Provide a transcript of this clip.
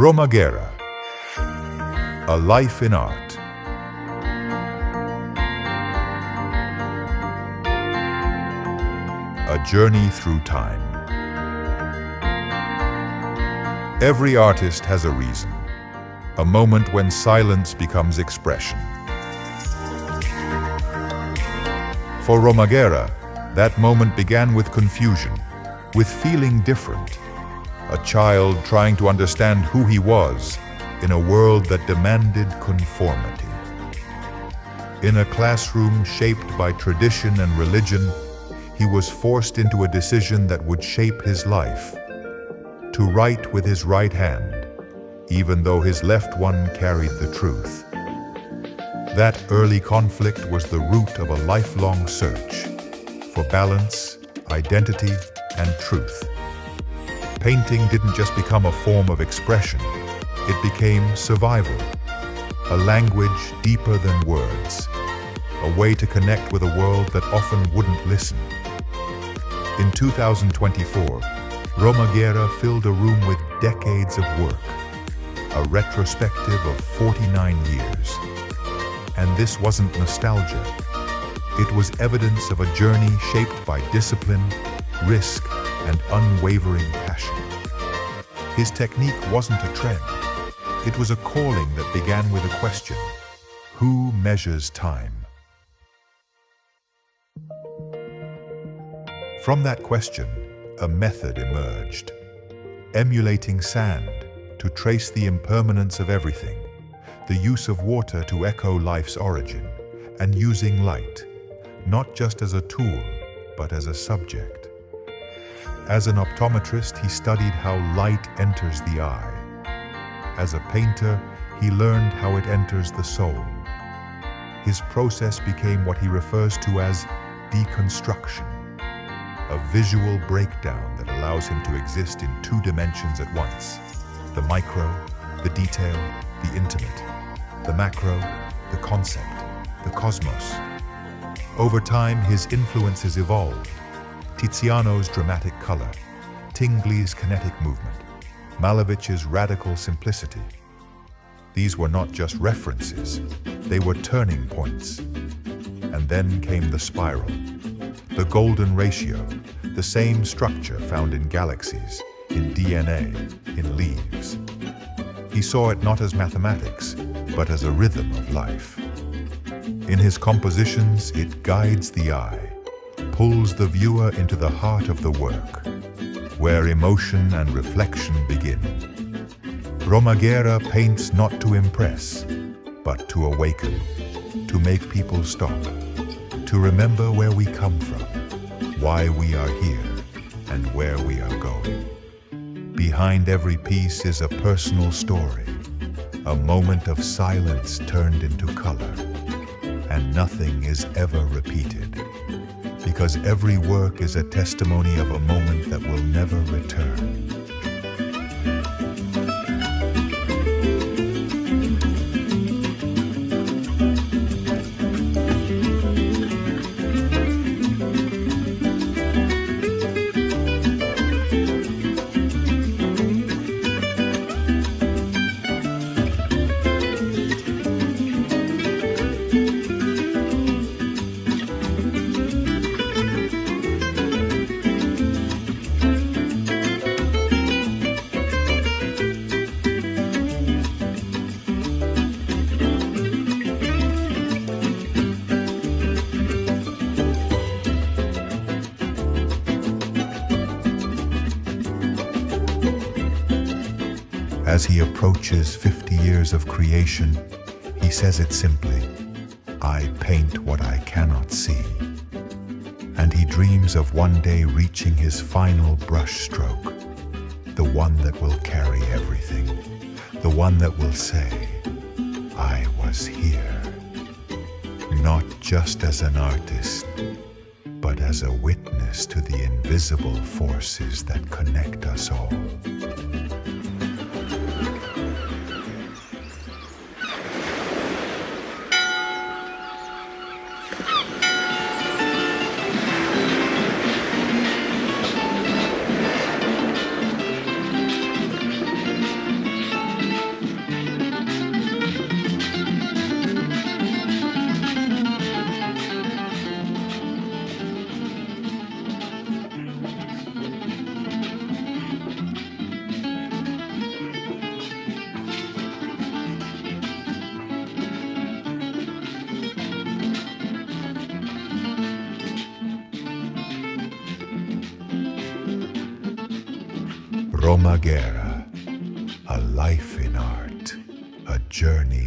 Romaguera, a life in art. A journey through time. Every artist has a reason, a moment when silence becomes expression. For Romaguera, that moment began with confusion, with feeling different. A child trying to understand who he was in a world that demanded conformity. In a classroom shaped by tradition and religion, he was forced into a decision that would shape his life. To write with his right hand, even though his left one carried the truth. That early conflict was the root of a lifelong search for balance, identity, and truth. Painting didn't just become a form of expression, it became survival, a language deeper than words, a way to connect with a world that often wouldn't listen. In 2024, Romaguera filled a room with decades of work, a retrospective of 49 years. And this wasn't nostalgia. It was evidence of a journey shaped by discipline, risk, and unwavering passion. His technique wasn't a trend. It was a calling that began with a question: who measures time? From that question, a method emerged. Emulating sand to trace the impermanence of everything, the use of water to echo life's origin, and using light, not just as a tool, but as a subject. As an optometrist, he studied how light enters the eye. As a painter, he learned how it enters the soul. His process became what he refers to as deconstruction, a visual breakdown that allows him to exist in two dimensions at once: the micro, the detail, the intimate, the macro, the concept, the cosmos. Over time, his influences evolved. Tiziano's dramatic color, Tingley's kinetic movement, Malevich's radical simplicity. These were not just references, they were turning points. And then came the spiral, the golden ratio, the same structure found in galaxies, in DNA, in leaves. He saw it not as mathematics, but as a rhythm of life. In his compositions, it guides the eye, pulls the viewer into the heart of the work, where emotion and reflection begin. Romaguera paints not to impress, but to awaken, to make people stop, to remember where we come from, why we are here, and where we are going. Behind every piece is a personal story, a moment of silence turned into color, and nothing is ever repeated, because every work is a testimony of a moment that will never return. As he approaches 50 years of creation, he says it simply: I paint what I cannot see. And he dreams of one day reaching his final brush stroke, the one that will carry everything, the one that will say, I was here. Not just as an artist, but as a witness to the invisible forces that connect us all. Romaguera, a life in art, a journey